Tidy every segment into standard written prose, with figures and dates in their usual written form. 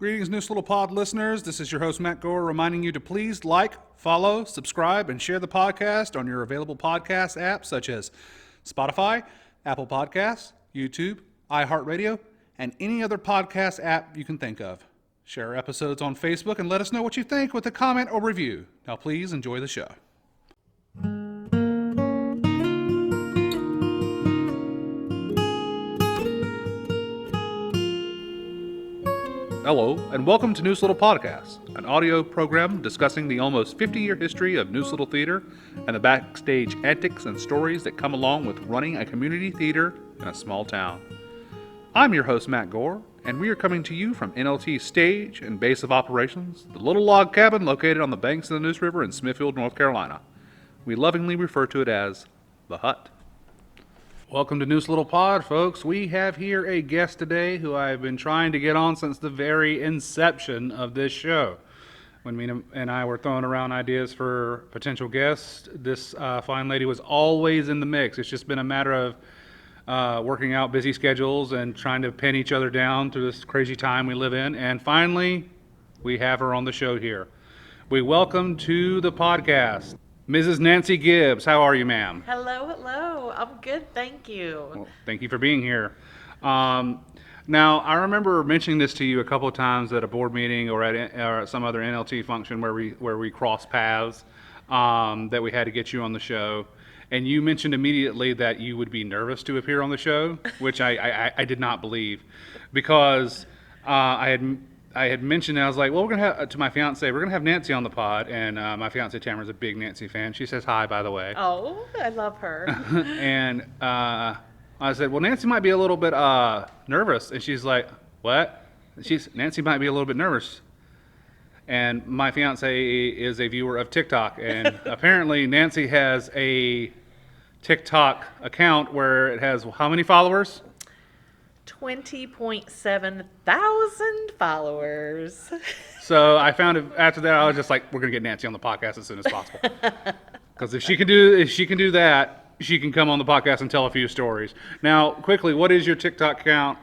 Greetings, Neuse Little Pod listeners. This is your host, Matt Gore, reminding you to please like, follow, subscribe, and share the podcast on your available podcast apps such as Spotify, Apple Podcasts, YouTube, iHeartRadio, and any other podcast app you can think of. Share our episodes on Facebook and let us know what you think with a comment or review. Now, please enjoy the show. Hello, and welcome to Neuse Little Podcast, an audio program discussing the almost 50-year history of Neuse Little Theater and the backstage antics and stories that come along with running a community theater in a small town. I'm your host, Matt Gore, and we are coming to you from NLT's stage and base of operations, the little log cabin located on the banks of the Neuse River in Smithfield, North Carolina. We lovingly refer to it as the Hut. Welcome to Neuse Little Pod, folks. We have here a guest today who I've been trying to get on since the very inception of this show. When Mina and I were throwing around ideas for potential guests, this fine lady was always in the mix. It's just been a matter of working out busy schedules and trying to pin each other down through this crazy time we live in. And finally, we have her on the show here. We welcome to the podcast Mrs. Nancy Gibbs. How are you, ma'am? Hello. I'm good, thank you. Well, thank you for being here. Now, I remember mentioning this to you a couple of times at a board meeting or at some other NLT function where we crossed paths, that we had to get you on the show. And you mentioned immediately that you would be nervous to appear on the show, which I did not believe, because I had mentioned, and I was like, well, we're going to have, to my fiance, we're going to have Nancy on the pod, and my fiance Tamara's a big Nancy fan. She says hi, by the way. Oh, I love her. And I said, well, Nancy might be a little bit nervous. And she's like, what? Nancy might be a little bit nervous. And my fiance is a viewer of TikTok, and apparently Nancy has a TikTok account where it has how many followers? 20.7 thousand followers. So I found it, after that, I was just like, we're gonna get Nancy on the podcast as soon as possible. Because if she can do that, she can come on the podcast and tell a few stories. Now, quickly, what is your TikTok account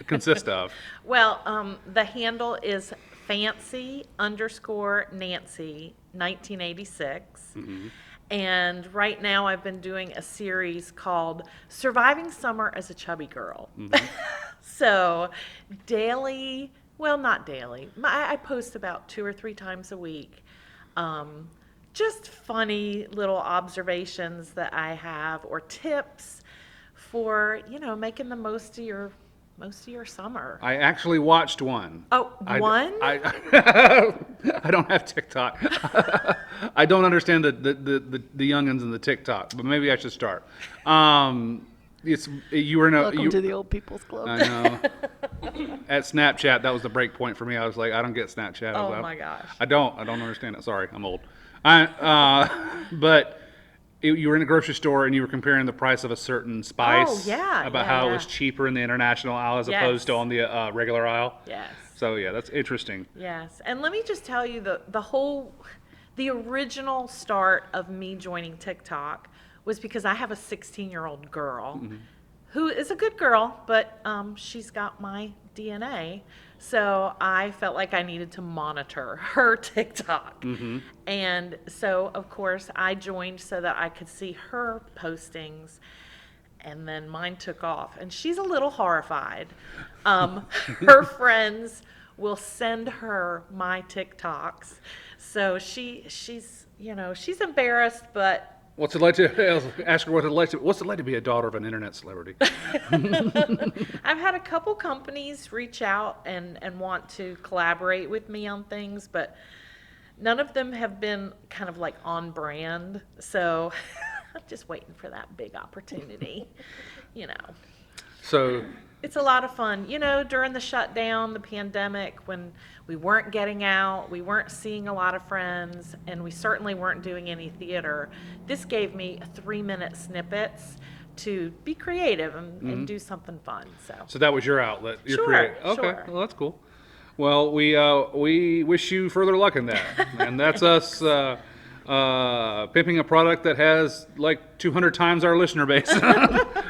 consist of? Well, the handle is fancy_Nancy 1986. Mm-hmm. And right now I've been doing a series called Surviving Summer as a Chubby Girl. Mm-hmm. So daily, well, not daily, I post about 2 or 3 times a week. Just funny little observations that I have or tips for, making the most of your summer. I actually watched one. Oh, one? I don't have TikTok. I don't understand the youngins in the TikTok, but maybe I should start. Welcome to the old people's club. I know. At Snapchat, that was the break point for me. I was like, I don't get Snapchat. Oh my gosh. I don't understand it. Sorry, I'm old. But you were in a grocery store and you were comparing the price of a certain spice. Oh, yeah. How it was cheaper in the international aisle as opposed to on the regular aisle. Yes. So yeah, that's interesting. Yes. And let me just tell you the original start of me joining TikTok was because I have a 16-year-old girl who is a good girl, but she's got my DNA. So I felt like I needed to monitor her TikTok. Mm-hmm. And so, of course, I joined so that I could see her postings. And then mine took off. And she's a little horrified. Her friends will send her my TikToks. So she's embarrassed, but... What's it like to ask her what's it like to be a daughter of an internet celebrity? I've had a couple companies reach out and want to collaborate with me on things, but none of them have been kind of like on brand. So I'm just waiting for that big opportunity, So it's a lot of fun. During the shutdown, the pandemic, when we weren't getting out, we weren't seeing a lot of friends, and we certainly weren't doing any theater, this gave me 3-minute snippets to be creative and do something fun. So that was your outlet. Sure. Okay, well, that's cool. Well, we wish you further luck in that, and that's us pimping a product that has like 200 times our listener base.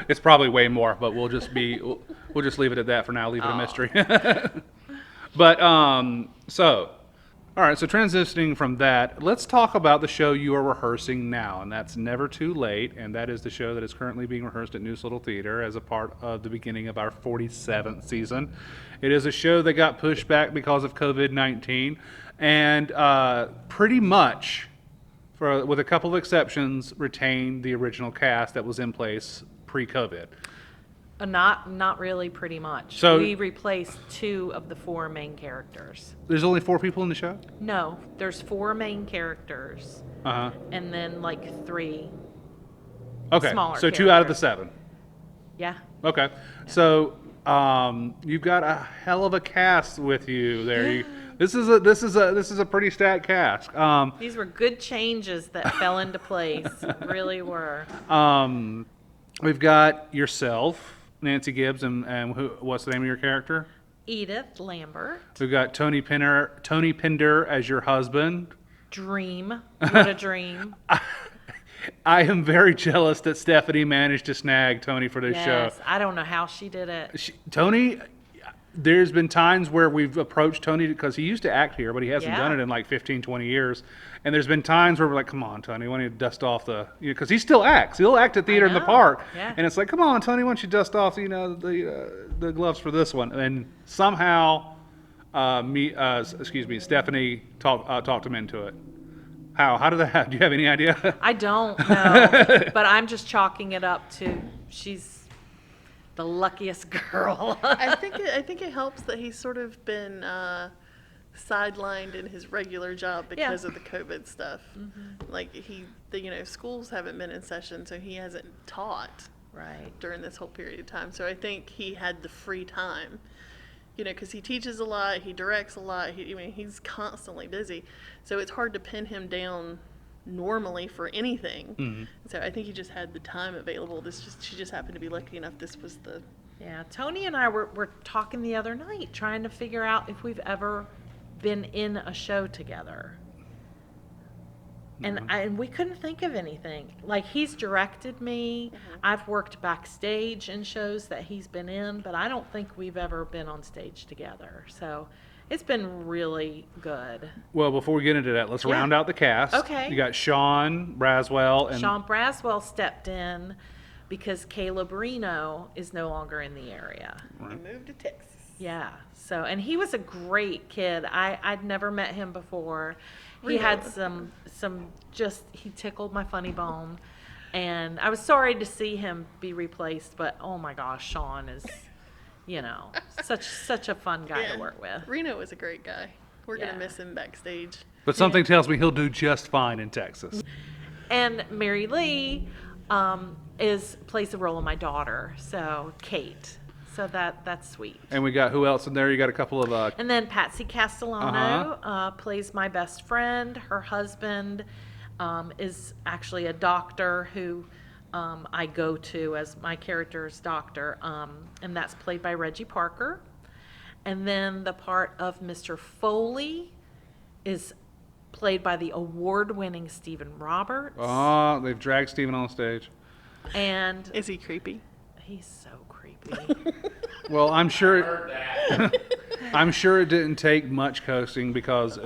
It's probably way more, but we'll just leave it at that for now. Leave it a mystery. But all right. So transitioning from that, let's talk about the show you are rehearsing now, and that's Never Too Late, and that is the show that is currently being rehearsed at Neuse Little Theater as a part of the beginning of our 47th season. It is a show that got pushed back because of COVID-19, and pretty much, with a couple of exceptions, retained the original cast that was in place pre-COVID. Not really, pretty much. So- we replaced 2 of the 4 main characters. There's only 4 people in the show? No, there's 4 main characters, Uh-huh. and then like 3. Okay, Smaller so 2 out of the characters. 7. Yeah. Okay, so you've got a hell of a cast with you there. This is a pretty stacked cast. These were good changes that fell into place. Really were. We've got yourself, Nancy Gibbs, and what's the name of your character? Edith Lambert. We've got Tony Pinder as your husband. Dream. What a dream. I am very jealous that Stephanie managed to snag Tony for this show. Yes. I don't know how she did it. Tony, there's been times where we've approached Tony because he used to act here, but he hasn't Yeah. done it in like 15, 20 years. And there's been times where we're like, come on, Tony, why don't you dust off because he still acts. He'll act at theater in the know. park. Yeah. And it's like, come on, Tony, why don't you dust off, the gloves for this one? And somehow, Stephanie talked him into it. How did that happen? Do you have any idea? I don't know, but I'm just chalking it up to she's the luckiest girl. I think it helps that he's sort of been sidelined in his regular job because of the COVID stuff. Mm-hmm. Like schools haven't been in session, so he hasn't taught Right. during this whole period of time. So I think he had the free time, because he teaches a lot, he directs a lot. He's constantly busy, so it's hard to pin him down normally for anything. Mm-hmm. So I think he just had the time available. She just happened to be lucky enough. This was the Yeah, Tony and I were talking the other night, trying to figure out if we've ever been in a show together. And we couldn't think of anything. Like, he's directed me. I've worked backstage in shows that he's been in, but I don't think we've ever been on stage together. So it's been really good. Well, before we get into that, let's Yeah. round out the cast. Okay. You got Shawn Braswell and Shawn Braswell stepped in because Caleb Reno is no longer in the area. he moved to Texas. Yeah. So, and he was a great kid. I'd never met him before. He Really? had he tickled my funny bone. And I was sorry to see him be replaced, but oh my gosh, Shawn is, such a fun guy to work with. Reno was a great guy. We're Yeah. gonna miss him backstage. But something tells me he'll do just fine in Texas. And Mary Lee plays the role of my daughter, so Kate. So that's sweet. And we got who else in there? You got a couple of And then Patsy Castellano plays my best friend. Her husband is actually a doctor who I go to as my character's doctor, and that's played by Reggie Parker. And then the part of Mr. Foley is played by the award-winning Stephen Roberts. they've dragged Steven on stage. And Is he creepy? he's so creepy. Well, I'm sure I'm sure it didn't take much coaxing because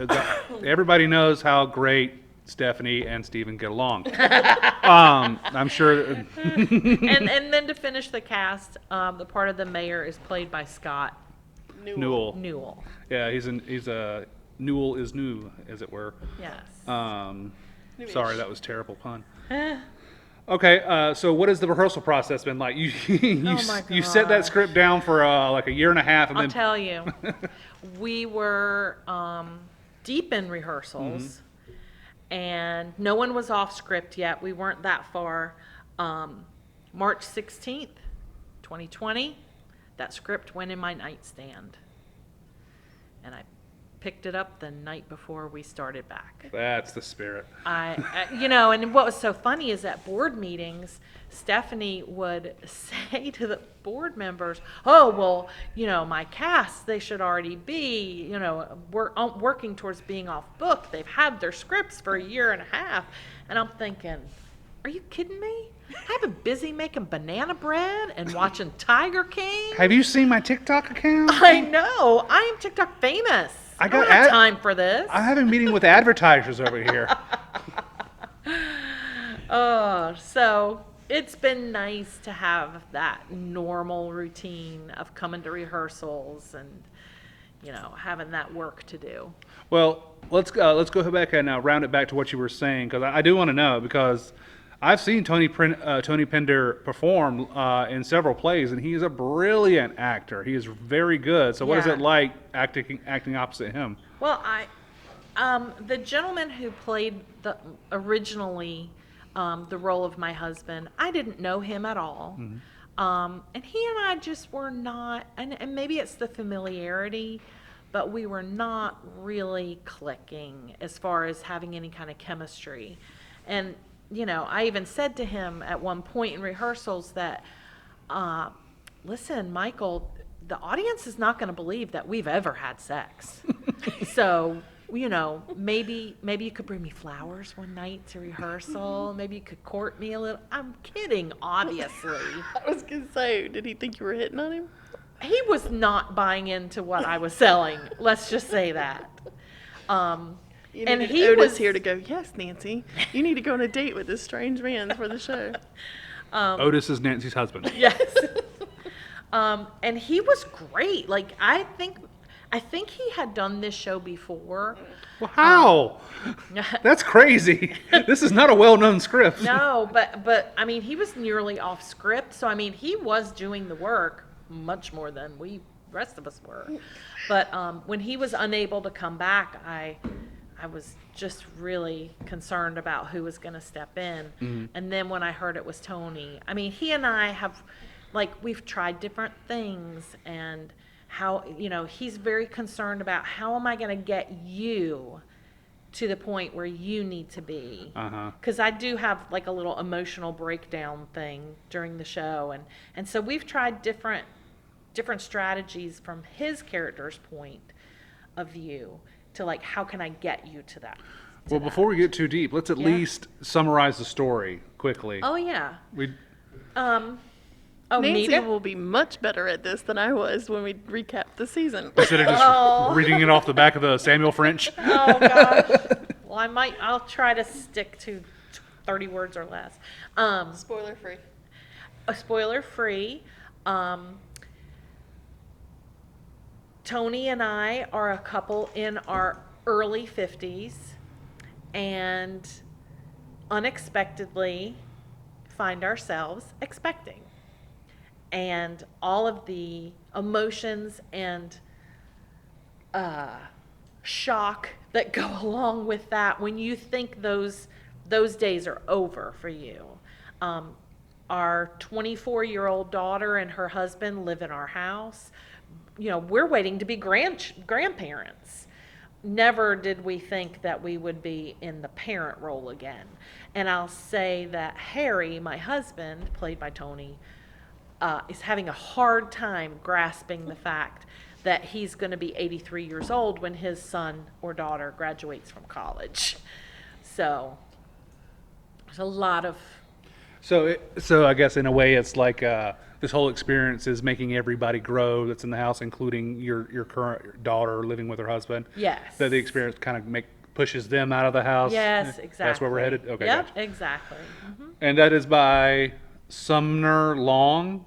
everybody knows how great Stephanie and Steven get along. I'm sure. and then to finish the cast, the part of the mayor is played by Scott Newell. Newell. Yeah, he's a Newell is new, as it were. Yes. Sorry, that was a terrible pun. Okay, so what has the rehearsal process been like? You you set that gosh. script down for like a year and a half, and I'll then tell you, we were deep in rehearsals, and no one was off script yet. We weren't that far. March 16th, 2020, that script went in my nightstand, and I picked it up the night before we started back. That's the spirit. And what was so funny is at board meetings, Stephanie would say to the board members, oh, well, my cast, they should already be, working towards being off book. They've had their scripts for a year and a half. And I'm thinking, are you kidding me? I've been busy making banana bread and watching Tiger King. Have you seen my TikTok account? I know. I am TikTok famous. I don't have time for this. I have a meeting with advertisers over here. So it's been nice to have that normal routine of coming to rehearsals and, having that work to do. Well, let's go back and round it back to what you were saying, because I do want to know, because I've seen Tony Pender perform in several plays, and he's a brilliant actor. He is very good. So what is it like acting opposite him? Well, the gentleman who played originally the role of my husband, I didn't know him at all. Mm-hmm. And he and I just were not, and maybe it's the familiarity, but we were not really clicking as far as having any kind of chemistry. And I even said to him at one point in rehearsals that, listen, Michael, the audience is not going to believe that we've ever had sex. So, maybe you could bring me flowers one night to rehearsal. Maybe you could court me a little. I'm kidding, obviously. I was going to say, did he think you were hitting on him? He was not buying into what I was selling. Let's just say that. And he Otis here to go, yes, Nancy, you need to go on a date with this strange man for the show. Otis is Nancy's husband. Yes. And he was great. Like, I think he had done this show before. Well, how? That's crazy. This is not a well-known script. No, but I mean, he was nearly off script. So, I mean, he was doing the work much more than we rest of us were. But when he was unable to come back, I was just really concerned about who was going to step in. Mm-hmm. And then when I heard it was Tony, I mean, he and I have, we've tried different things, and how, he's very concerned about how am I going to get you to the point where you need to be. Because I do have a little emotional breakdown thing during the show. And so we've tried different strategies from his character's point of view to how can I get you to that? Before we get too deep, let's at least summarize the story quickly. Oh yeah. Nancy will be much better at this than I was when we recapped the season. Instead of just reading it off the back of the Samuel French. Oh gosh. Well, I'll try to stick to 30 words or less. Spoiler free. Spoiler free. Tony and I are a couple in our early 50s and unexpectedly find ourselves expecting. And all of the emotions and shock that go along with that when you think those days are over for you. Our 24-year-old daughter and her husband live in our house. We're waiting to be grandparents. Never did we think that we would be in the parent role again. And I'll say that Harry, my husband, played by Tony, is having a hard time grasping the fact that he's going to be 83 years old when his son or daughter graduates from college. So there's a lot of... So I guess in a way it's like this whole experience is making everybody grow that's in the house, including your current daughter living with her husband. Yes. So the experience kind of pushes them out of the house. Yes, exactly. That's where we're headed? Okay. Yep, gotcha. exactly. Mm-hmm. And that is by Sumner Long?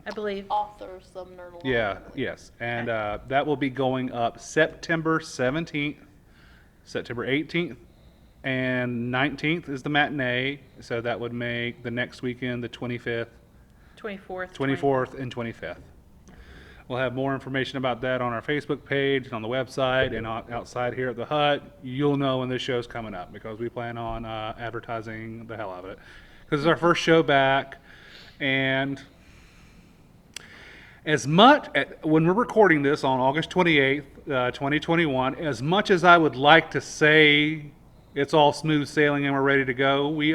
I believe. Author Sumner Long. Yeah, yes. And that will be going up September 17th, September 18th, and 19th is the matinee. So that would make the next weekend the 25th. 24th and 25th. We'll have more information about that on our Facebook page and on the website and outside here at the hut. You'll know when this show's coming up because we plan on advertising the hell out of it. Because it's our first show back, and when we're recording this on August 28th, 2021, as much as I would like to say it's all smooth sailing and we're ready to go, we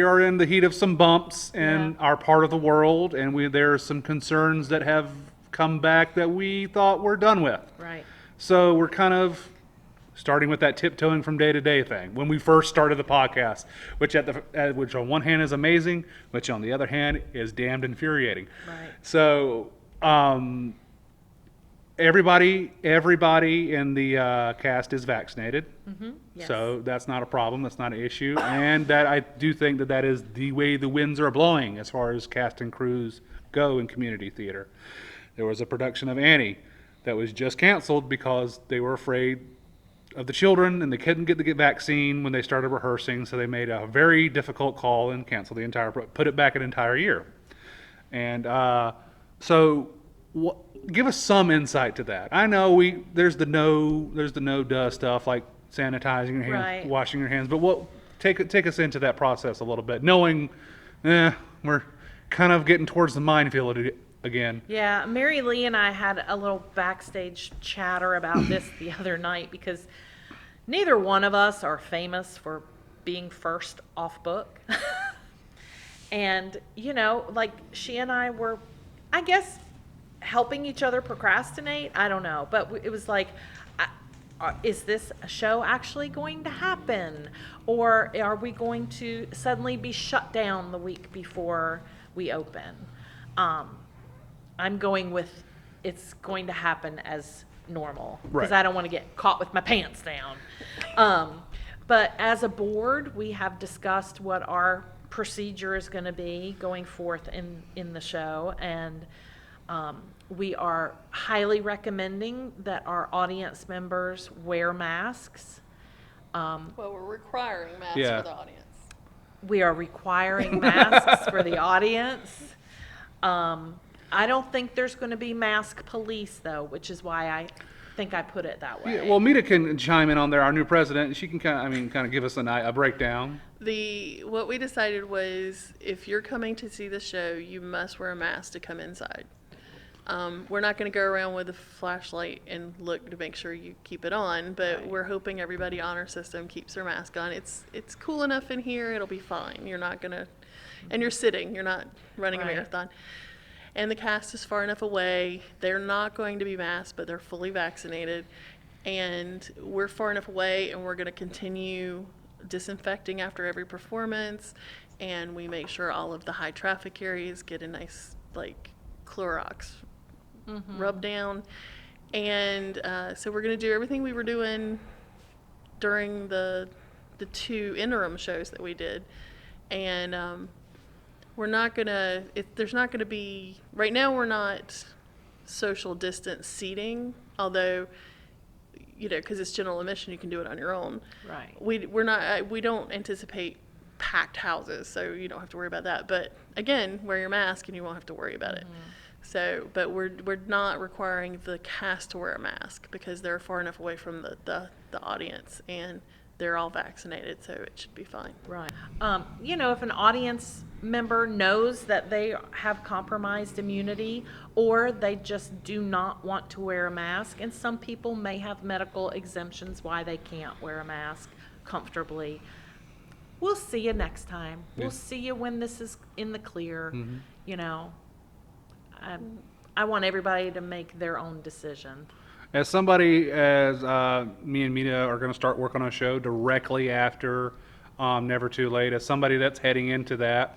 are in the heat of some bumps in our part of the world, and there are some concerns that have come back that we thought we're done with. Right. So we're kind of starting with that tiptoeing from day to day thing. When we first started the podcast, which which on one hand is amazing, which on the other hand is damned infuriating. Right. So everybody in the cast is vaccinated. Mm-hmm. Yes. So that's not a problem. That's not an issue. And that I do think that is the way the winds are blowing as far as cast and crews go in community theater. There was a production of Annie that was just canceled because they were afraid of the children and they couldn't get the vaccine when they started rehearsing. So they made a very difficult call and canceled put it back an entire year. And give us some insight to that. I know there's the no duh stuff like sanitizing your hands, Right. washing your hands, but take us into that process a little bit, knowing we're kind of getting towards the minefield again. Yeah, Mary Lee and I had a little backstage chatter about this the other night because neither one of us are famous for being first off book. And, like she and I were, I guess, helping each other procrastinate. I don't know. But it was like, is this show actually going to happen? Or are we going to suddenly be shut down the week before we open? I'm going with it's going to happen as normal because Right. I don't want to get caught with my pants down. But as a board, we have discussed what our procedure is going to be going forth in the show, and we are highly recommending that our audience members wear masks. Well, we're requiring masks Yeah. for the audience. We are requiring masks for the audience. I don't think there's going to be mask police, though, which is why I think I put it that way. Yeah, well, Mita can chime in on there, our new president. She can kind of give us a breakdown. What we decided was if you're coming to see the show, you must wear a mask to come inside. We're not going to go around with a flashlight and look to make sure you keep it on, but Right. we're hoping everybody on our system keeps their mask on. It's cool enough in here, it'll be fine. You're not going to, and you're sitting, you're not running a Right. marathon. And the cast is far enough away. They're not going to be masked, but they're fully vaccinated. And we're far enough away, and we're going to continue disinfecting after every performance. And we make sure all of the high traffic areas get a nice, Clorox rub down. And so we're going to do everything we were doing during the 2 interim shows that we did. And we're not going to, there's not going to be, right now we're not social distance seating, although, because it's general admission, you can do it on your own. Right. We don't anticipate packed houses, so you don't have to worry about that. But again, wear your mask and you won't have to worry about it. So, but we're not requiring the cast to wear a mask because they're far enough away from the audience and they're all vaccinated, so it should be fine. Right. If an audience member knows that they have compromised immunity or they just do not want to wear a mask, and some people may have medical exemptions why they can't wear a mask comfortably, we'll see you next time. We'll see you when this is in the clear. I want everybody to make their own decision. As somebody as me and Mita are going to start working on a show directly after Never Too Late, as somebody that's heading into that,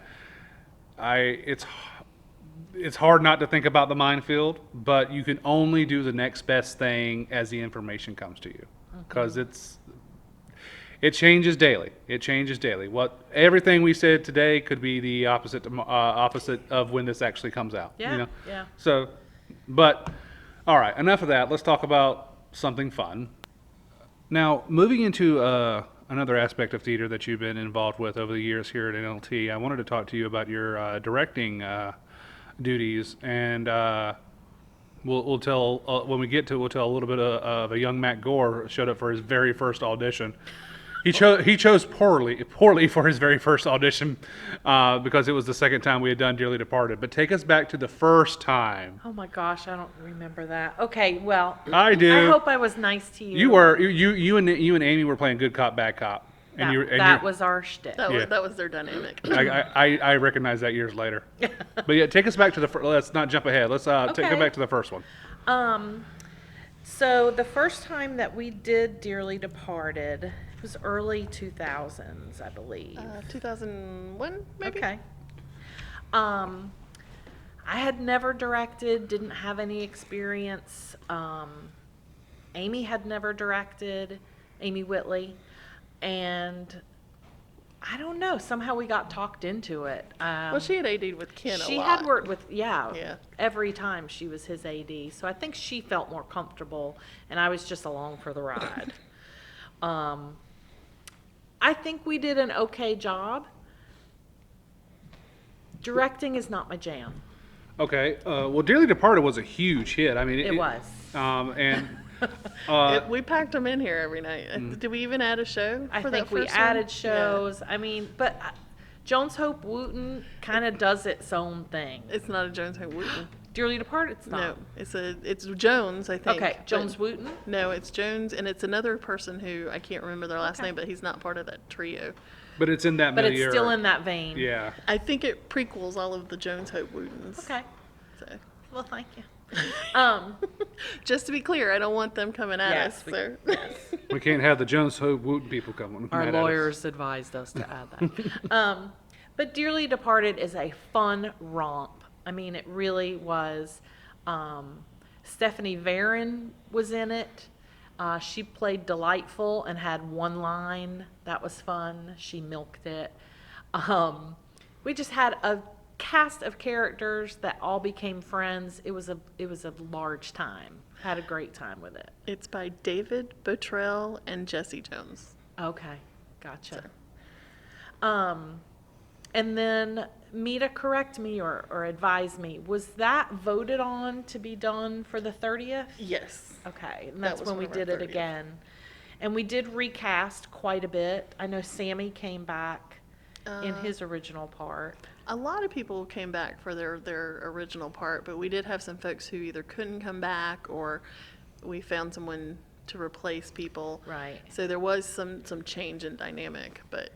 it's hard not to think about the minefield, but you can only do the next best thing as the information comes to you, because it changes daily. It changes daily. Everything we said today could be the opposite of when this actually comes out. Yeah, yeah. So, but all right, enough of that. Let's talk about something fun. Now, moving into another aspect of theater that you've been involved with over the years here at NLT, I wanted to talk to you about your directing duties, and we'll tell when we get to it. We'll tell a little bit of a young Matt Gore showed up for his very first audition. He chose poorly for his very first audition because it was the second time we had done Dearly Departed. But take us back to the first time. Oh my gosh, I don't remember that. Okay, well, I do. I hope I was nice to you. You and Amy were playing good cop, bad cop. That was our shtick. That was their dynamic. I recognize that years later. But yeah, take us back to the. Let's not jump ahead. Let's go back to the first one. So the first time that we did Dearly Departed, it was early 2000s, I believe. 2001, maybe? Okay. I had never directed, didn't have any experience. Amy had never directed, Amy Whitley. And I don't know, somehow we got talked into it. Well, she had AD'd with Ken a lot. She had worked with, Yeah. every time she was his AD. So I think she felt more comfortable, and I was just along for the ride. I think we did an okay job. Directing is not my jam. Okay. Well, Dearly Departed was a huge hit. I mean, It was. And We packed them in here every night. Did we even add a show I for think that we first added one? shows. I mean, but Jones Hope Wooten kind of does its own thing. Yeah. It's not a Jones Hope Wooten. Dearly Departed, it's not. No, it's Jones, I think. Okay, but- Jones Wooten. No, it's Jones, and it's another person who I can't remember their last Okay. name, but he's not part of that trio. but it's in that But it's milieu. still in that vein. Yeah. I think it prequels all of the Jones Hope Wootens. Okay. So, Well, thank you. just to be clear, I don't want them coming at Yes, us. we- So. We can't have the Jones Hope Wooten people coming. Our mad at us. lawyers advised us to add that. But Dearly Departed is a fun romp. I mean, it really was. Stephanie Varon was in it. She played Delightful and had one line. That was fun. She milked it. We just had a cast of characters that all became friends. It was a large time. Had a great time with it. It's by David Bottrell and Jesse Jones. Okay, gotcha. And then Mita, correct me or advise me, was that voted on to be done for the 30th? Yes. Okay, and That that's was when we one of our did it 30th. again. And we did recast quite a bit. I know Sammy came back in his original part. A lot of people came back for their original part, but we did have some folks who either couldn't come back or we found someone to replace people. Right. So there was some change in dynamic, but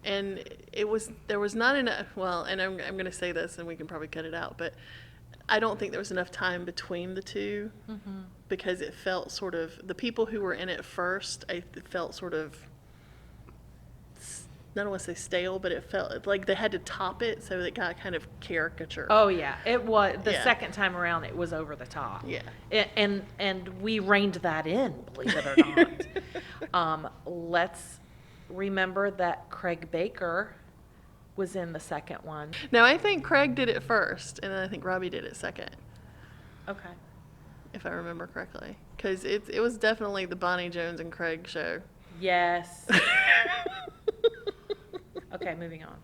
and there was not enough. Well, and I'm going to say this, and we can probably cut it out, but I don't think there was enough time between the two because it felt sort of the people who were in it first. It felt sort of. I don't want to say stale, but it felt like they had to top it, so it got kind of caricature. Oh yeah, it was the Yeah. second time around. It was over the top. Yeah. And we reined that in, believe it or not. Let's remember that Craig Baker was in the second one. No, I think Craig did it first, and then I think Robbie did it second, Okay. if I remember correctly. Because it was definitely the Bonnie Jones and Craig show. Yes. Okay, moving on.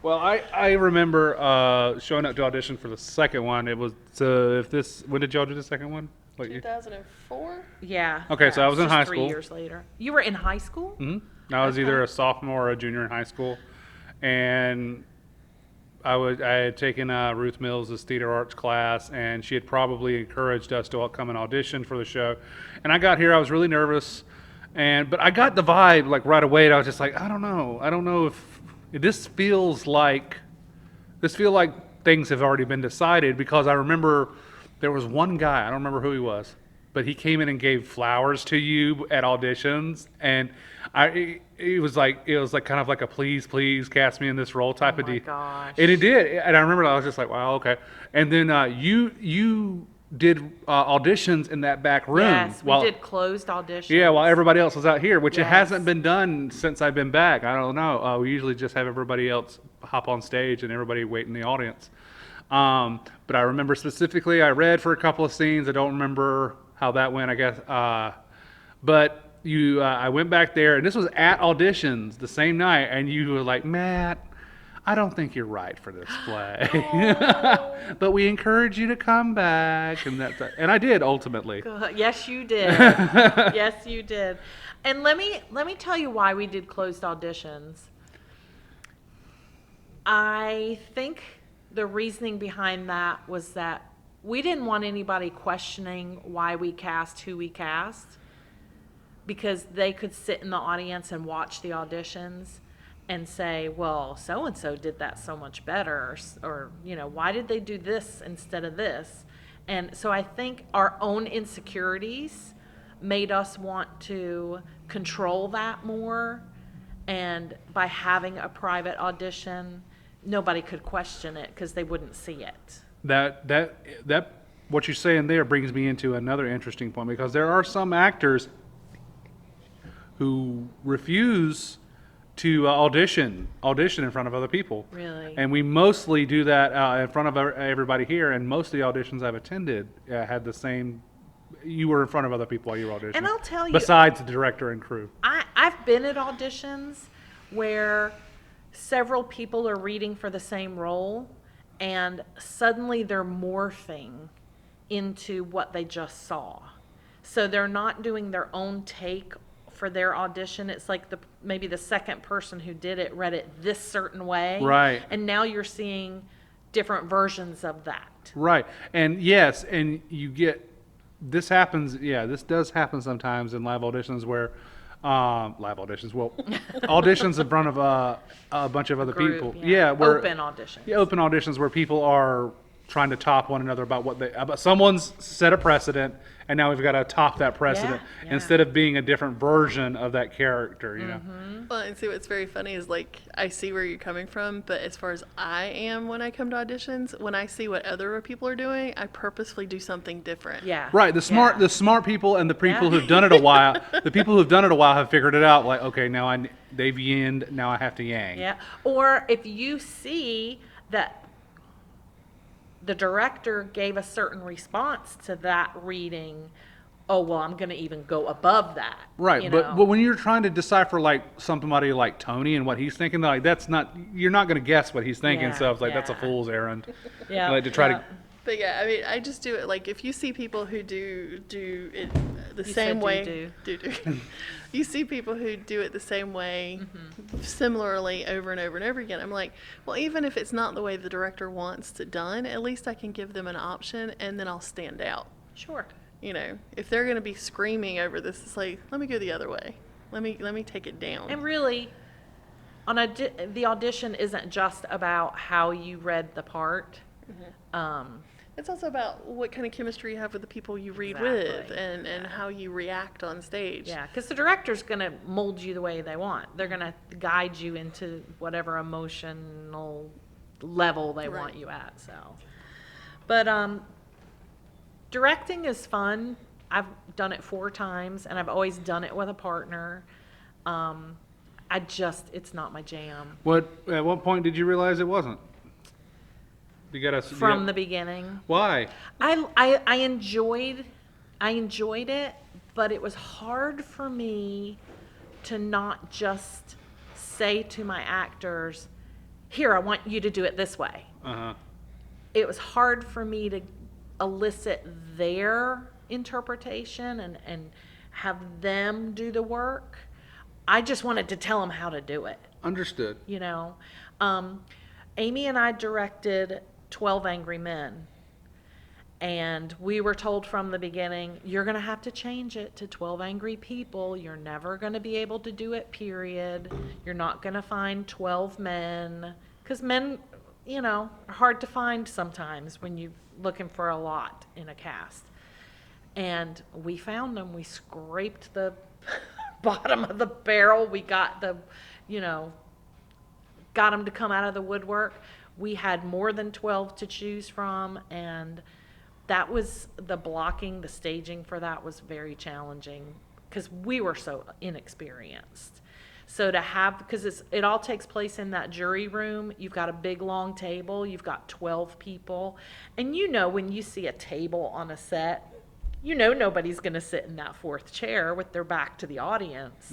Well, I remember showing up to audition for the second one. It was when did y'all do the second one? What year? 2004? Yeah. Okay, so I was in just high 3 school. years later. You were in high school? I was Okay. either a sophomore or a junior in high school, and I had taken Ruth Mills' theater arts class, and she had probably encouraged us to all come and audition for the show. And I got here, I was really nervous, but I got the vibe like right away. And I was just like, I don't know if this feels like things have already been decided, because I remember there was one guy, I don't remember who he was, but he came in and gave flowers to you at auditions, and it was like kind of like a please cast me in this role type of my deal. gosh. And it did, and I remember I was just like, wow, okay. And then you did auditions in that back room. Yes, we did closed auditions. Yeah, while everybody else was out here, which it Yes. hasn't been done since I've been back. I don't know. We usually just have everybody else hop on stage and everybody wait in the audience. But I remember specifically, I read for a couple of scenes. I don't remember how that went, I guess. But I went back there, and this was at auditions the same night, and you were like, Matt, I don't think you're right for this play. But we encourage you to come back. And I did, ultimately. Yes, you did. Yes, you did. And let me tell you why we did closed auditions. I think the reasoning behind that was that we didn't want anybody questioning why we cast who we cast, because they could sit in the audience and watch the auditions and say, well, so-and-so did that so much better, or why did they do this instead of this? And so I think our own insecurities made us want to control that more, and by having a private audition, nobody could question it because they wouldn't see it. That what you're saying there brings me into another interesting point, because there are some actors who refuse to audition in front of other people. Really? And we mostly do that in front of everybody here, and most of the auditions I've attended had the same. You were in front of other people while you were auditioning. And I'll tell you, besides the director and crew. I've been at auditions where several people are reading for the same role, and suddenly they're morphing into what they just saw. So they're not doing their own take for their audition. It's like maybe the second person who did it read it this certain way. Right. And now you're seeing different versions of that. Right. And yes, and you get, this happens, this does happen sometimes in live auditions where, auditions in front of a bunch of other Group, people. yeah. Where, Open auditions. Yeah, open auditions where people are trying to top one another about someone's set a precedent, and now we've got to top that precedent Yeah. instead of being a different version of that character, Well, and see what's very funny is, like, I see where you're coming from, but as far as I am when I come to auditions, when I see what other people are doing, I purposefully do something different. Yeah. Right, the smart people and the people who've done it a while, the people who've done it a while have figured it out. Like, okay, now they've yinned, now I have to yang. Yeah. Or if you see that the director gave a certain response to that reading, oh, well, I'm going to even go above that. Right, but when you're trying to decipher like somebody like Tony and what he's thinking, like you're not going to guess what he's thinking. Yeah, So it's like that's a yeah. fool's errand. Yeah. Like to try to. But yeah, I mean, I just do it, like, if you see people who do it the You same said way, you see people who do it the same way, similarly over and over and over again. I'm like, well, even if it's not the way the director wants it done, at least I can give them an option, and then I'll stand out. Sure. If they're going to be screaming over this, it's like, let me go the other way. Let me take it down. And really, the audition isn't just about how you read the part. It's also about what kind of chemistry you have with the people you read Exactly. with, and how you react on stage. Yeah, because the director's going to mold you the way they want. They're going to guide you into whatever emotional level they want you at. So, but directing is fun. I've done it 4 times, and I've always done it with a partner. It's not my jam. At what point did you realize it wasn't? From the beginning. Why? I enjoyed it, but it was hard for me to not just say to my actors, here, I want you to do it this way. It was hard for me to elicit their interpretation and have them do the work. I just wanted to tell them how to do it. Understood. Amy and I directed 12 Angry Men, and we were told from the beginning, you're going to have to change it to 12 Angry People. You're never going to be able to do it, period. You're not going to find 12 men, because men, are hard to find sometimes when you're looking for a lot in a cast. And we found them. We scraped the bottom of the barrel. We got got them to come out of the woodwork. We had more than 12 to choose from, and that was the blocking, the staging for that was very challenging because we were so inexperienced. So to have, because it all takes place in that jury room, you've got a big long table, you've got 12 people, and when you see a table on a set, you know, nobody's going to sit in that fourth chair with their back to the audience.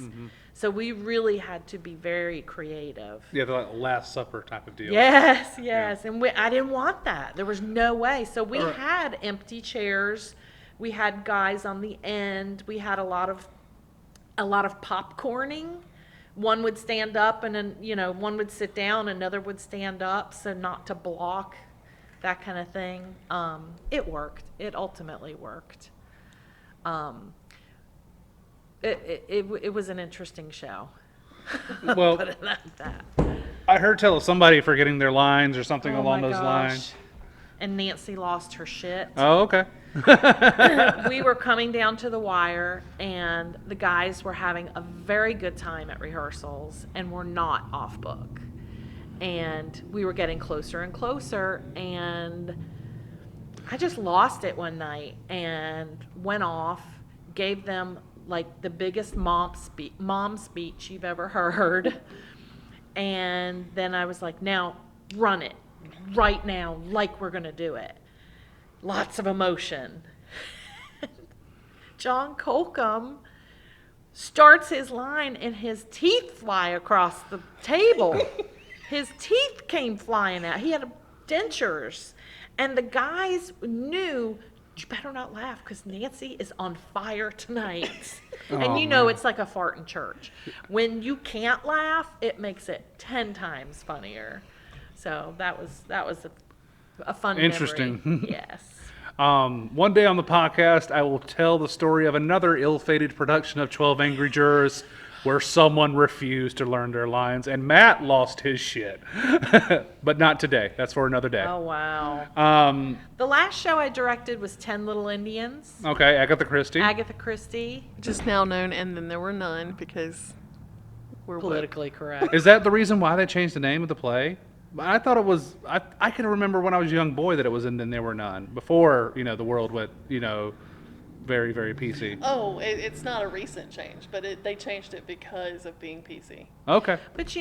So we really had to be very creative. Yeah, the like Last Supper type of deal. Yes, yes. And I didn't want that. There was no way. So we Alright. had empty chairs. We had guys on the end. We had a lot of popcorning. One would stand up and then, you know, one would sit down, another would stand up, so not to block, that kind of thing. It worked. It ultimately worked. It was an interesting show. Well, Put it like that. I heard tell of somebody forgetting their lines or something Oh along my those gosh. lines. And Nancy lost her shit. Oh, okay. We were coming down to the wire, and the guys were having a very good time at rehearsals and were not off book. And we were getting closer and closer, and I just lost it one night and went off, gave them like the biggest mom speech you've ever heard. And then I was like, now run it right now, like we're going to do it. Lots of emotion. John Colcom starts his line and his teeth fly across the table. His teeth came flying out. He had dentures. And the guys knew, you better not laugh because Nancy is on fire tonight. And you know it's like a fart in church. When you can't laugh, it makes it 10 times funnier. So that was a fun Interesting. memory. Yes. One day on the podcast, I will tell the story of another ill-fated production of 12 Angry Jurors where someone refused to learn their lines, and Matt lost his shit. But not today. That's for another day. Oh, wow. The last show I directed was 10 Little Indians. Okay, Agatha Christie. Agatha Christie. Just now known, and then there were none because we're Politically correct. Is that the reason why they changed the name of the play? I thought it was. I can remember when I was a young boy that it was "And Then There Were None" before the world went very very PC. Oh, it's not a recent change, but they changed it because of being PC. Okay. But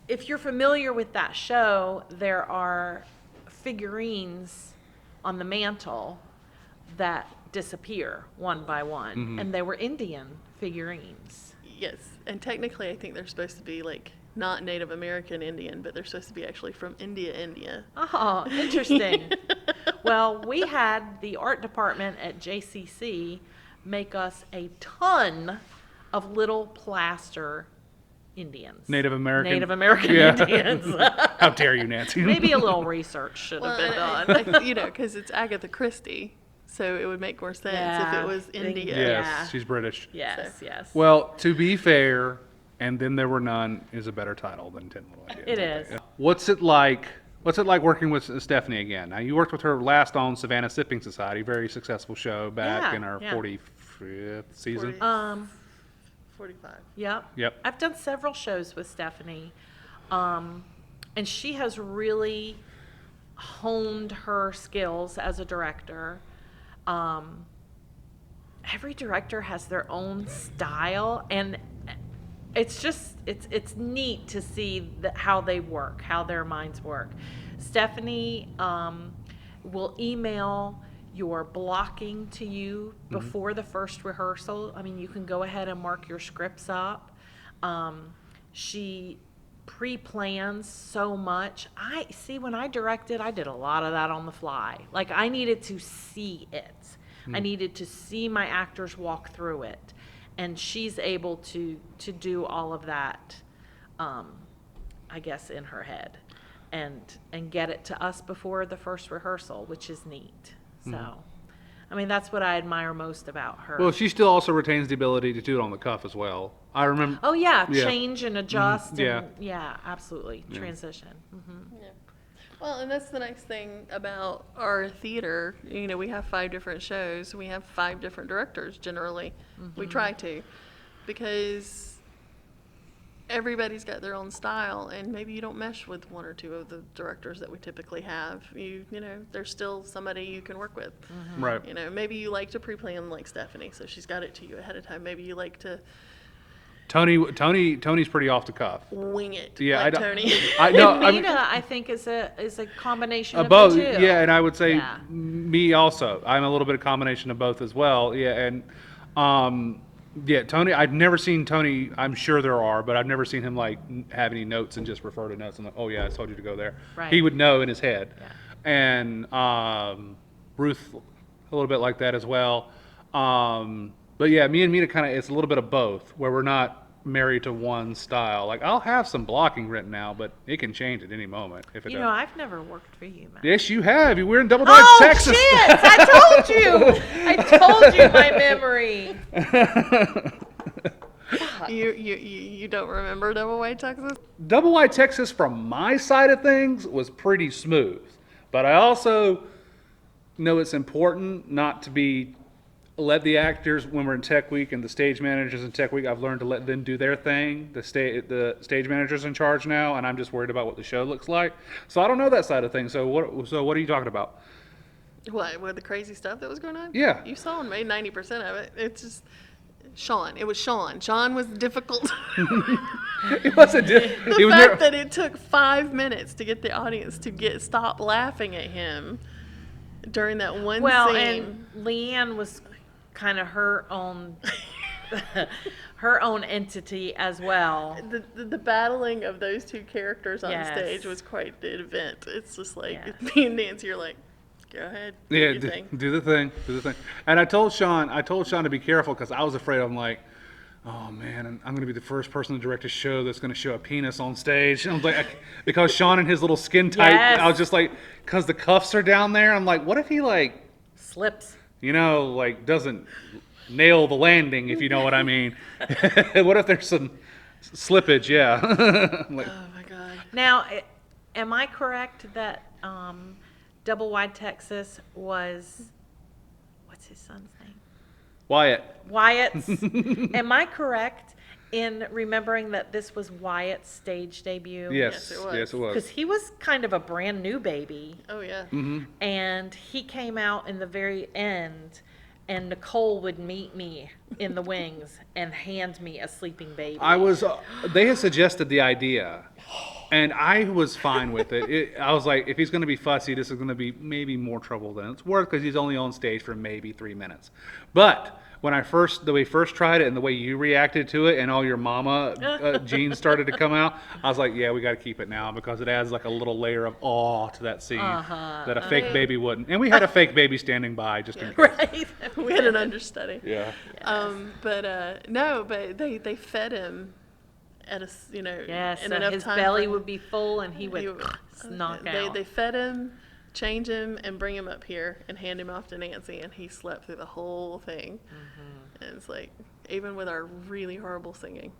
if you're familiar with that show, there are figurines on the mantle that disappear one by one, and they were Indian figurines. Yes, and technically I think they're supposed to be like not Native American Indian, but they're supposed to be actually from India. Oh, interesting. Well, we had the art department at JCC make us a ton of little plaster Indians. Native American. Indians. How dare you, Nancy? Maybe a little research should have been done. Because it's Agatha Christie, so it would make more sense if it was India. Yes, Yeah. she's British. Yes, yes. Well, to be fair, "And Then There Were None" is a better title than 10 Little Indians. It is. What's it like? What's it like working with Stephanie again? Now, you worked with her last on Savannah Sipping Society, very successful show back Yeah, in our yeah. 45th season. 45. Yep. Yep. I've done several shows with Stephanie, and she has really honed her skills as a director. Every director has their own style, and it's just it's neat to see how they work, how their minds work. Stephanie will email your blocking to you before the first rehearsal. I mean, you can go ahead and mark your scripts up. She pre-plans so much. When I directed, I did a lot of that on the fly. Like, I needed to see it. I needed to see my actors walk through it. And she's able to do all of that, I guess, in her head, and get it to us before the first rehearsal, which is neat. So, I mean, that's what I admire most about her. Well, she still also retains the ability to do it on the cuff as well. I remember. Oh yeah, Yeah. change and adjust. Yeah. And, yeah, absolutely. Transition. Yeah. Well, and that's the nice thing about our theater. We have 5 different shows. We have 5 different directors generally. We try to, because everybody's got their own style, and maybe you don't mesh with 1 or 2 of the directors that we typically have. There's still somebody you can work with. Right. Maybe you like to pre-plan like Stephanie, so she's got it to you ahead of time. Maybe you like to Tony's pretty off the cuff. Wing it, Yeah, like I don't. Tony. I know. And I mean, Mina, I think, is a combination of both. the two. Yeah, and I would say Yeah. me also. I'm a little bit of combination of both as well. Yeah, and yeah, Tony. I've never seen Tony. I'm sure there are, but I've never seen him like have any notes and just refer to notes. I'm like, oh yeah, I told you to go there. Right. He would know in his head. Yeah. And Ruth, a little bit like that as well. But yeah, me and Mina kind of, it's a little bit of both, where we're not married to one style. Like, I'll have some blocking written now, but it can change at any moment. If it You know, I've never worked for you, Matt. Yes, you have. You were in Double Dog, Oh, Texas. shit! I told you! I told you my memory. You don't remember Double White Texas? Double Wide Texas, from my side of things, was pretty smooth. But I also know it's important not to let the actors, when we're in Tech Week, and the stage managers in Tech Week, I've learned to let them do their thing. The stage manager's in charge now, and I'm just worried about what the show looks like. So I don't know that side of things. So what are you talking about? What, with the crazy stuff that was going on? Yeah. You saw and made 90% of it. It's just Shawn. It was Shawn. Shawn was difficult. It wasn't. The fact that it took 5 minutes to get the audience to stop laughing at him during that one Well, scene. and Leanne was kind of her own entity as well. The battling of those two characters on Yes. stage was quite the event. It's just like, Yes. me and Nancy are like, go ahead. Do Yeah, your thing. do the thing. And I told Shawn to be careful because I was afraid. I'm like, oh man, I'm going to be the first person to direct a show that's going to show a penis on stage. And I was like, because Shawn and his little skin tight, Yes. I was just like, because the cuffs are down there. I'm like, what if he like, Slips. like doesn't nail the landing, if you know what I mean? What if there's some slippage? Yeah. I'm like, Oh my God. Now, am I correct that Double Wide Texas was, what's his son's name? Wyatt's. Am I correct in remembering that this was Wyatt's stage debut? yes, Yes, it was. yes, it was. Because he was kind of a brand new baby. Oh yeah. And he came out in the very end, and Nicole would meet me in the wings and hand me a sleeping baby. They had suggested the idea, and I was fine with it. I was like, if he's going to be fussy, this is going to be maybe more trouble than it's worth because he's only on stage for maybe 3 minutes. But when the way we first tried it and the way you reacted to it and all your mama genes started to come out, I was like, yeah, we got to keep it now because it adds like a little layer of awe to that scene that a fake baby wouldn't. And we had a fake baby standing by just in case. Right. We had an understudy. Yeah. No, but they fed him at Yes, in so enough his time belly for- would be full and he would knock out. They fed him, change him, and bring him up here and hand him off to Nancy, and he slept through the whole thing. And it's like, even with our really horrible singing,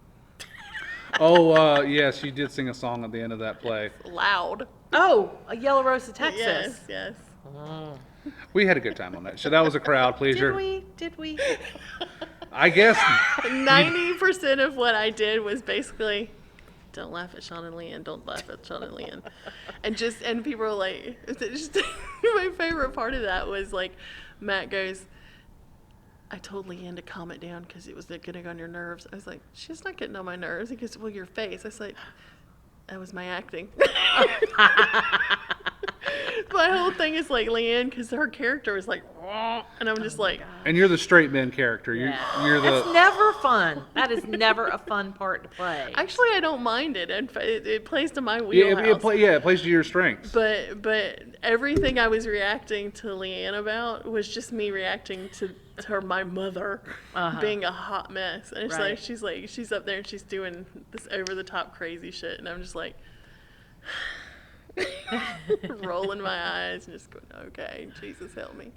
Oh, yes, you did sing a song at the end of that play. loud. Oh, a Yellow Rose of Texas. Yes. We had a good time on that show. That was a crowd pleaser. Did we? I guess. 90% of what I did was basically, don't laugh at Shawn and Leanne, don't laugh at Shawn and Leanne. And people were like, my favorite part of that was like, Matt goes, I told Leanne to calm it down because it was getting on your nerves. I was like, she's not getting on my nerves. He goes, well, your face. I was like, that was my acting. My whole thing is like Leanne, because her character is like, and I'm just like, And you're the straight man character. You're That's the. never fun. That is never a fun part to play. actually, I don't mind it. It plays to my Yeah, wheelhouse. it plays to your strengths. But everything I was reacting to Leanne about was just me reacting to my mother being a hot mess. And it's Right. she's up there and she's doing this over the top crazy shit, and I'm just like rolling my eyes and just going, okay, Jesus help me.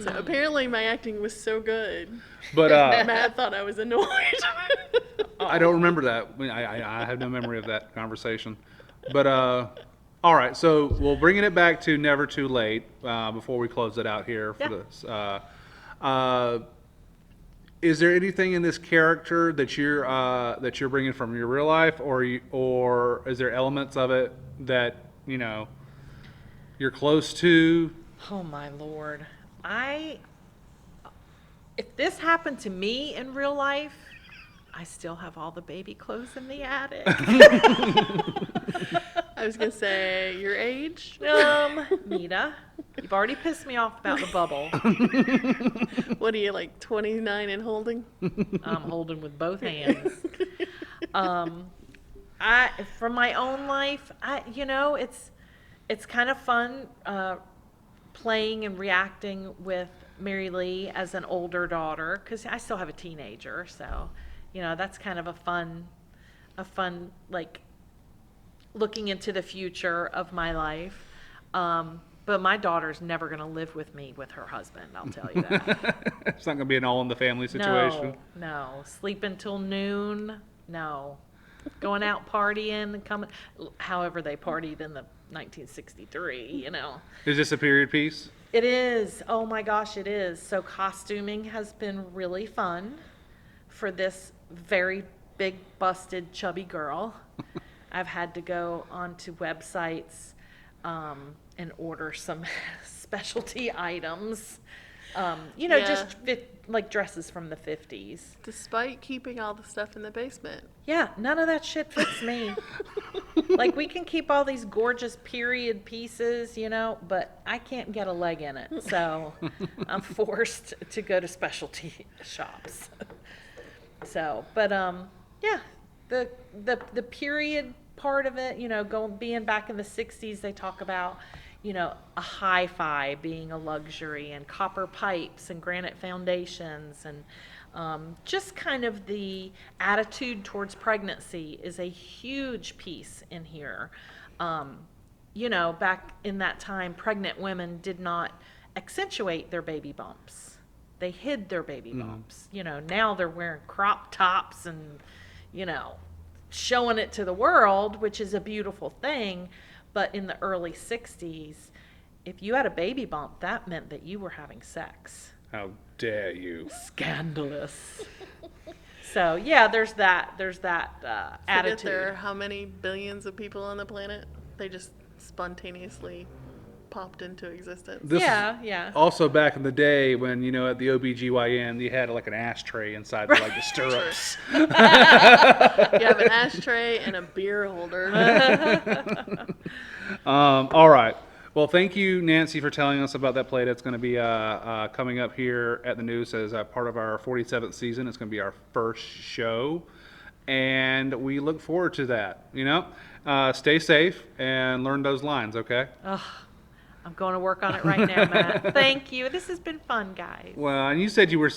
So apparently my acting was so good. But Matt thought I was annoyed. I don't remember that. I have no memory of that conversation. But all right, so we're bringing it back to Never Too Late before we close it out here for this. Is there anything in this character that you're bringing from your real life, or is there elements of it that you're close to? Oh my Lord. If this happened to me in real life, I still have all the baby clothes in the attic. I was gonna say your age. Nita, you've already pissed me off about the bubble. What are you, like 29 and holding? I'm holding with both hands. From my own life, it's kind of fun playing and reacting with Mary Lee as an older daughter, because I still have a teenager, so that's kind of a fun like looking into the future of my life. But my daughter's never going to live with me with her husband, I'll tell you that. It's not going to be an all in the family situation. No. Sleeping till noon, no. Going out partying and coming, however they partied in the 1963, Is this a period piece? It is. Oh my gosh, it is. So costuming has been really fun for this very big, busted, chubby girl. I've had to go onto websites and order some specialty items. Yeah. Just like dresses from the 50s. Despite keeping all the stuff in the basement. Yeah, none of that shit fits me. Like, we can keep all these gorgeous period pieces, but I can't get a leg in it. So I'm forced to go to specialty shops. So, but yeah, the period part of it, being back in the 60s, they talk about, a hi-fi being a luxury, and copper pipes and granite foundations, and just kind of the attitude towards pregnancy is a huge piece in here. Back in that time, pregnant women did not accentuate their baby bumps. They hid their baby bumps. Now they're wearing crop tops and, showing it to the world, which is a beautiful thing. But in the early 60s, if you had a baby bump, that meant that you were having sex. How dare you? Scandalous. So, yeah, there's that attitude. There are how many billions of people on the planet? They just spontaneously popped into existence. This Yeah. Also back in the day when, at the OBGYN, you had like an ashtray inside the stirrups. You have an ashtray and a beer holder. All right. Well, thank you, Nancy, for telling us about that play that's going to be coming up here at the Neuse as part of our 47th season. It's going to be our first show, and we look forward to that. Stay safe and learn those lines, okay? I'm going to work on it right now, Matt. Thank you. This has been fun, guys. Well, and you said you were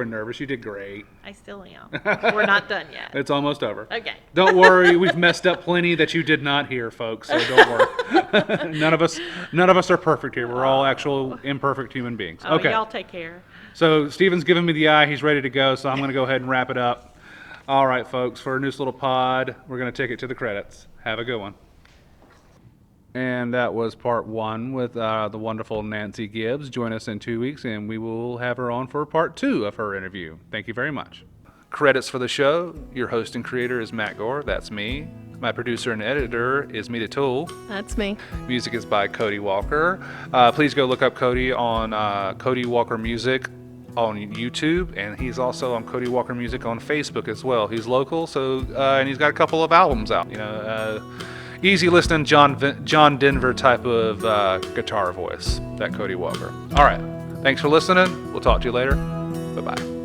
nervous. You did great. I still am. We're not done yet. It's almost over. Okay. Don't worry, we've messed up plenty that you did not hear, folks. So don't worry. None of us are perfect here. We're all actual imperfect human beings. Oh, Okay. y'all take care. So Steven's giving me the eye. He's ready to go. So I'm going to go ahead and wrap it up. All right, folks. For a Neuse Little Pod, we're going to take it to the credits. Have a good one. And that was part one with the wonderful Nancy Gibbs. Join us in 2 weeks, and we will have her on for part 2 of her interview. Thank you very much. Credits for the show. Your host and creator is Matt Gore. That's me. My producer and editor is Mita Toole. That's me. Music is by Cody Walker. Please go look up Cody on Cody Walker Music on YouTube, and he's also on Cody Walker Music on Facebook as well. He's local, so and he's got a couple of albums out. Easy listening, John Denver type of guitar voice, that Cody Walker. All right. Thanks for listening. We'll talk to you later. Bye-bye.